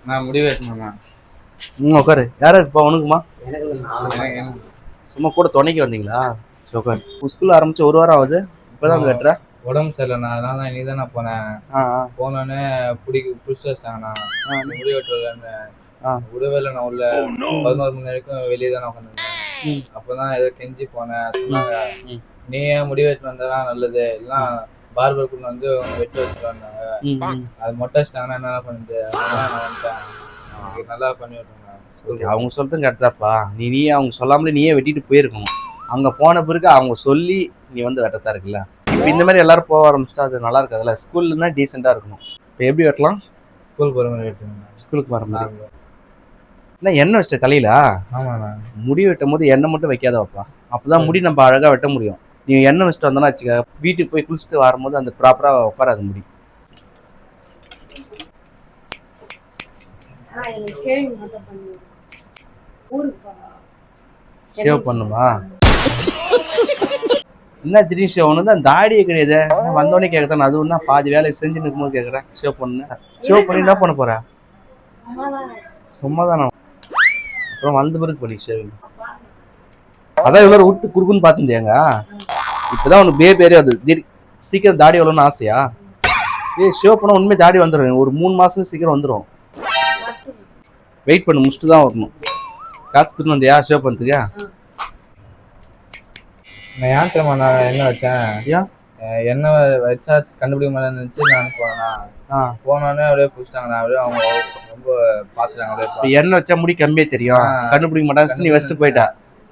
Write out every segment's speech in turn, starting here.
நான் முடிவு எடுக்கணும்ண்ணா. உட்காரு. யாரா இருப்பா உனக்குமா? எனக்கு சும்மா கூட துணைக்கு வந்தீங்களா? சரி உட்காரு. ஸ்கூல் ஆரம்பிச்சு ஒரு வாரம் ஆகுது, இப்பதான் வந்து கட்டுற. உடம்பு சரியில்லைண்ணா, அதனால தான் இன்னைக்கு தான் நான் போனேன். போனோடனே பிடிச்சி வச்சிட்டாங்கண்ணா. முடிவு வெட்டுறதுன்னு விடவே இல்லை. நான் உள்ள 11 மணி வரைக்கும் வெளியே தான் உட்காந்துருந்தேன். அப்போதான் ஏதோ கெஞ்சி போனேன். சொன்னாங்க, நீ ஏன் முடிவு வெட்டு வந்தா நல்லது, இல்லைன்னா பார்பர் கொண்டு வந்து வெட்டு வச்சுருவாங்க, அது மொட்டை வச்சிட்டாங்கன்னா என்ன பண்ணுது, அதனால நான் வந்துட்டேன். நல்லா பண்ணி விட்டுருங்க. அவங்க சொல்றதும் கரெக்டாப்பா. நீ அவங்க சொல்லாமலே நீயே வெட்டிட்டு போயிருக்கணும். அங்க போன பிறகு அவங்க சொல்லி நீ வந்து வெட்டத்தா இருக்குல்ல. இப்போ இந்த மாதிரி எல்லாரும் போக ஆரம்பிச்சிட்டா அது நல்லா இருக்காதுல்ல. ஸ்கூல்னா டீசெண்டா இருக்கணும். இப்போ எப்படி வெட்டலாம்? ஸ்கூல் போகிற மாதிரி வெட்டுங்க. ஸ்கூலுக்கு போகிற மாதிரி என்ன எண்ணெய் வச்சிட்ட தலையில? ஆமாண்ணா. முடி வெட்டும் போது எண்ணெய் மட்டும் வைக்காதவாப்பா. அப்போதான் முடி நம்ம அழகா வெட்ட முடியும். நீ எண்ணெய் வச்சுட்டு வந்தோன்னா வச்சுக்க, வீட்டுக்கு போய் குளிச்சுட்டு வரும்போது அந்த ப்ராப்பரா உட்காராது முடி. ஷேவ் பண்ணுமா? என்ன திடீர்னு ஷேவ் ஒன்று தான் தாடியே கிடையாது. வந்தோடனே கேட்கத்தான், அது ஒன்றா பாதி வேலையை செஞ்சு நிற்கும்போது கேட்குறேன் ஷேவ் பண்ணு. ஷேவ் பண்ணி என்ன பண்ண போற? சும்மா தானே. அப்புறம் வளர்ந்த பிறகு பண்ணி ஷேவிங். அதான் இவ்வளோ விட்டு குறுக்குன்னு பார்த்துருந்தேங்க. இப்போதான் உனக்கு பேரே அது சீக்கிரம் தாடி எவ்வளோன்னு ஆசையா? ஷேவ் பண்ணால் உண்மையே தாடி வந்துடும். ஒரு 3 மாதம் சீக்கிரம் வந்துடும். வெயிட் பண்ணு, முடிச்சுட்டு தான் வரணும். காசு திரும்ப வந்தியா ஷேவ் பண்ணுறதுக்கா? நான் ஏன் தெரியுமா நான் என்ன வச்சேன், என்ன வச்சா கண்டுபிடிக்க மாட்டேன்னு நினச்சி நான் போனோடனே அப்படியே பிடிச்சிட்டாங்கண்ணா. அப்படியே அவங்க ரொம்ப பார்த்துட்டாங்க. எண்ணெய் வச்சா முடி கம்மியாக தெரியும், கண்டுபிடிக்க மாட்டாங்க. நீ வச்சுட்டு போயிட்டா,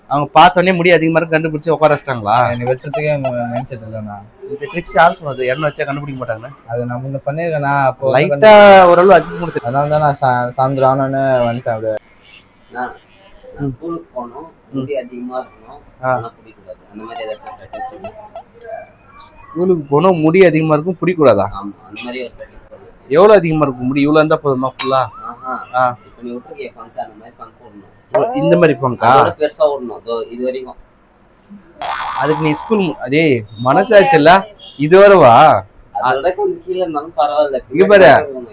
அவங்க பார்த்தோன்னே முடி அதிகமாக இருக்கு கண்டுபிடிச்சி உட்கார வச்சிட்டாங்களா? எனக்கு வெட்டுறதுக்கே மைண்ட் செட் இல்லைண்ணா. இந்த ட்ரிக்ஸ் யாரும் சொன்னது எண்ணெய் வச்சா கண்டுபிடிக்க மாட்டாங்க? அது நான் முன்ன பண்ணியிருக்கேண்ணா. அப்போ லைட்டா ஓரளவு அட்ஜஸ்ட் கொடுத்து, அதனால தான் நான் சாயந்தரம் ஆனோன்னு வந்துட்டேன். அப்படியே ஸ்கூலுக்கு போகணும், முடி அதிகமாக இருக்கணும், பிடிக்கூடாது. அந்த மாதிரி ஏதாச்சும் ஸ்கூலுக்கு போனோம் முடி அதிகமாக இருக்கும் பிடிக்கூடாதா? ஆமாம், அந்த மாதிரி ஒரு எவ்வளோ அதிகமாக இருக்கும் முடி? இவ்வளோ இருந்தால் போதுமா ஃபுல்லா? இப்போ நீ விட்டுருக்கிய ஃபங்க், அந்த மாதிரி ஃபங்க் விடணும். இந்த மாதிரி ஃபங்கா பெருசாக விடணும் இது வரைக்கும். அதுக்கு நீ ஸ்கூல் அதே மனசாச்சுல்ல இது வரவா? அதோட கொஞ்சம் கீழே இருந்தாலும் பரவாயில்ல. இங்க பாரு,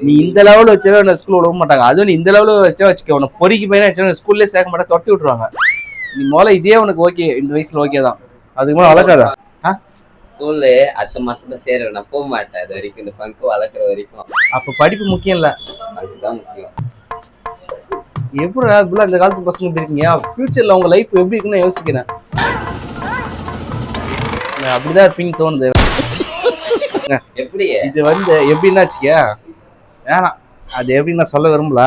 நீ இந்த லெவலில் வச்சா ஸ்கூல் விட மாட்டாங்க. அதுவும் நீ இந்த லெவலில் வச்சா வச்சுக்க, உனக்கு பொறிக்கு பையனா வச்சா ஸ்கூல்லே சேர்க்க மாட்டா, தொட்டி விட்டுருவாங்க. நீ முதல்ல இதே உனக்கு ஓகே, இந்த வயசுல ஓகே தான். அதுக்கு மேலே வளர்க்காதா? ஸ்கூல்ல அடுத்த மாசம் தான் சேருவேன். நான் போக மாட்டேன் அது வரைக்கும், இந்த பங்கு வளர்க்குற வரைக்கும். அப்போ படிப்பு முக்கியம் இல்லை, அதுதான் முக்கியம். எப்படி இப்படிலாம் இந்த காலத்து பசங்க இப்படி இருக்கீங்க? ஃபியூச்சர்ல உங்க லைஃப் எப்படி இருக்குன்னு யோசிக்கிறேன். அப்படிதான் இருப்பீங்க தோணுது. எப்படி இது வந்து எப்படின்னா வச்சுக்க வேணாம், அது எப்படி நான் சொல்ல விரும்பல.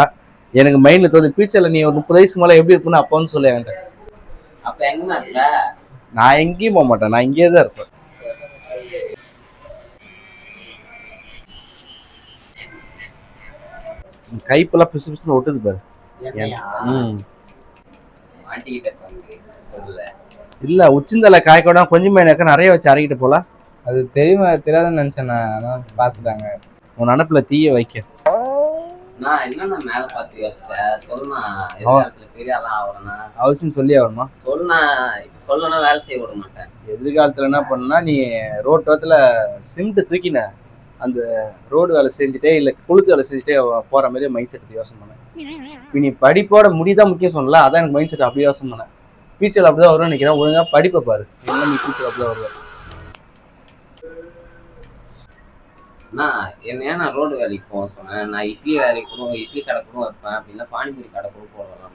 எனக்கு மைண்ட்ல தோணுது ஃபியூச்சர்ல நீ ஒரு 30 வயசு மேலே எப்படி இருக்குன்னு அப்போன்னு சொல்ல என்கிட்ட. அப்ப எங்கம்மா இருக்க? நான் எங்கேயும் போக மாட்டேன், நான் இங்கேயே தான் இருப்பேன். கைப்பெல்லாம் பிசு பிசுன்னு ஒட்டுது பாரு. இல்ல உச்சிந்தலை காய்கோட கொஞ்சமே எனக்கு நிறைய வச்சு அரைக்கிட்டு போல. அது தெரியுமா தெரியாதுன்னு நினைச்சேன். நான் பார்த்துட்டாங்க. உன் நினப்புல தீய வைக்க நான் என்னன்னா மேல பார்த்து யோசிச்சேன். சொன்னா பெரிய ஆளாம் ஆகணும்னா அவசியம் சொல்லி ஆகணுமா? சொல்லணும்னா வேலை செய்ய விட மாட்டேன். எதிர்காலத்துல என்ன பண்ணா, நீ ரோட்டோத்துல சிமெண்ட் தூக்கின அந்த ரோடு வேலை செஞ்சுட்டே இல்லை கொளுத்து வேலை செஞ்சுட்டே போற மாதிரி மைண்ட் செட் யோசனை பண்ணேன். இப்போ நீ படிப்போட முடிதான் முக்கியம் சொன்னல, அதான் எனக்கு மைண்ட் செட் அப்படி யோசனை பண்ணேன். ஃபியூச்சர் அப்படிதான் வரும்னு நினைக்கிறேன். ஒழுங்கா படிப்பை பாரு, என்ன நீ ஃபியூச்சர் அப்படிதான் வருவேன். ஏன் நான் ரோடு வேலைக்கு போக சொன்னேன். நான் இட்லி வேலைக்கு கூட, இட்லி கடை கூட வைப்பேன், அப்படின்னா பானிபூரி கடை கூட போடலாம்.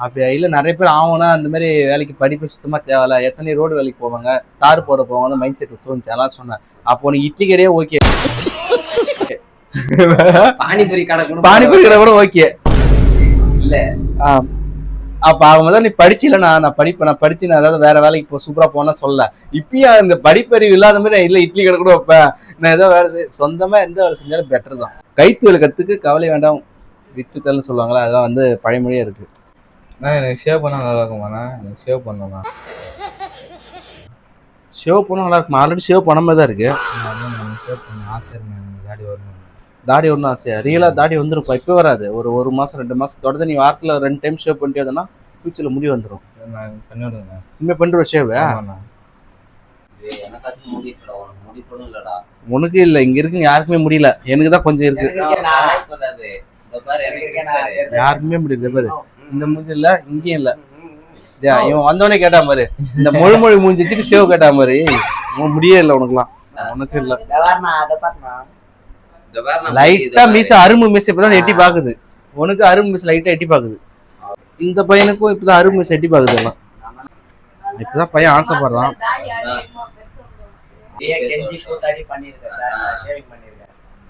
அப்படி இல்லை நிறைய பேர் ஆகும்னா அந்த மாதிரி வேலைக்கு படிப்பு சுத்தமா தேவையில்ல, எத்தனை ரோடு வேலைக்கு போவாங்க, தார் போட போவாங்க, மைண்ட் செட் தோணுச்சு எல்லாம் சொன்னேன். அப்போ உனக்கு இட்லி கடையே ஓகே, பானிபூரி கடை கூட ஓகே இல்ல. அப்ப அவங்க தான் நீ படிச்சில, நான் படிச்சு நான் ஏதாவது வேற வேலைக்கு இப்போ சூப்பரா போனா சொல்ல. இப்பயும் இந்த படிப்பறிவு இல்லாத மாதிரி நான் இல்லை இட்லி கடை கூட வைப்பேன், நான் ஏதோ வேலை சொந்தமா எந்த வேலை செஞ்சாலும் பெட்டர் தான். கைத்தொழில் கத்துக்கு கவலை வேண்டாம், விட்டுத்தல்னு சொல்லுவாங்களா, அதெல்லாம் வந்து பழைமொழியா இருக்கு. எனக்கு ஷேவ் பண்ணா நல்லா இருக்குமாண்ணா? எனக்கு ஷேவ் பண்ணணும்ண்ணா. ஷேவ் பண்ண நல்லா இருக்குமா? ஆல்ரெடி ஷேவ் பண்ண மாதிரி தான் இருக்கு. ஷேவ் பண்ண ஆசை இருக்கு, தாடி வரணும். தாடி ஒன்றும் ஆசையா? ரியலா தாடி வந்துருப்பா, இப்போ வராது. ஒரு மாசம் 2 மாசம் தொடர்ந்து நீ வாரத்துல 2 டைம் ஷேவ் பண்ணிட்டு வந்தோன்னா ஃபியூச்சர்ல முடி வந்துடும். நான் பண்ணிவிடுங்க. இனிமே பண்ணுற ஷேவ் எனக்காச்சும் முடி முடி கூட இல்லடா. உனக்கு இல்ல, இங்க இருக்கு யாருக்குமே முடியல, எனக்கு தான் கொஞ்சம் இருக்கு. சொல்லாது. இந்த பாரு எனக்கு யாருக்குமே முடியல பாரு, இந்த மூஞ்சி இல்ல, இங்கேயும் இல்ல. இவன் வந்தவனே கேட்டா மாதிரி இந்த மொழி மூஞ்சி வச்சுட்டு ஷேவ் கேட்டா மாதிரி முடியே இல்ல உனக்குலாம். உனக்கு இல்ல, லைட்டா மீச அரும்பு மீச இப்பதான் எட்டி பாக்குது. உனக்கு அரும்பு மீச லைட்டா எட்டி பாக்குது. இந்த பையனுக்கும் இப்பதான் அரும்பு மீச எட்டி பாக்குது. எல்லாம் இப்பதான் பையன் ஆசைப்படுறான்.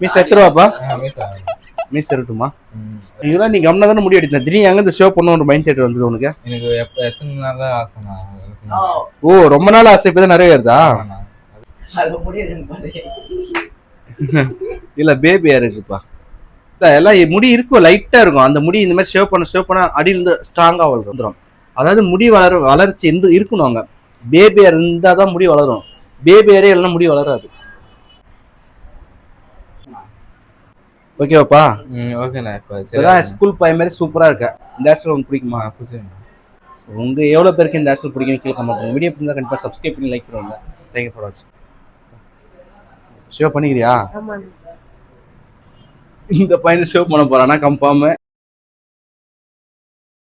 மீச எத்துருவாப்பா, மீச இருக்கட்டுமா? இதெல்லாம் நீ கம்னா தானே முடி அடித்த, திடீர்னு எங்க இந்த ஷோ பண்ண ஒரு மைண்ட் செட் வந்தது உனக்கு? எனக்கு எத்தனை நாள் தான் ஆசைண்ணா. ஓ, ரொம்ப நாள் ஆசை இப்பதான் நிறைவேறுதா? இல்ல பேபியா இருக்குப்பா. இல்ல எல்லாம் முடி இருக்கும், லைட்டா இருக்கும். அந்த முடி இந்த மாதிரி ஷேவ் பண்ண அடியில இருந்து ஸ்ட்ராங்கா வந்துடும். அதாவது முடி வளர்ச்சி இருக்கணும். அங்க பேபியா இருந்தாதான் முடி வளரும். பேபியாரே இல்லைன்னா முடி வளராது. ஓகேவாப்பா? ஓகேண்ணா. இப்பதான் ஸ்கூல் பையன் மாதிரி சூப்பரா இருக்க. இந்த ஹேர் ஸ்டைல் உங்களுக்கு பிடிக்குமா? உங்க எவ்வளவு பேருக்கு இந்த ஹேர் ஸ்டைல் பிடிக்கும் கீழே கமெண்ட் பண்ணுங்க. வீடியோ பிடிச்சா கண்டிப்பா சப்ஸ்கிரைப் பண்ணி லைக் பண்ணுங்க. தேங்க் யூ ஃபார் வாட்சிங். ஷோ பண்ணிக்கிறியா? இந்த பையனை ஷோ பண்ண போறானா கன்ஃபார்ம்?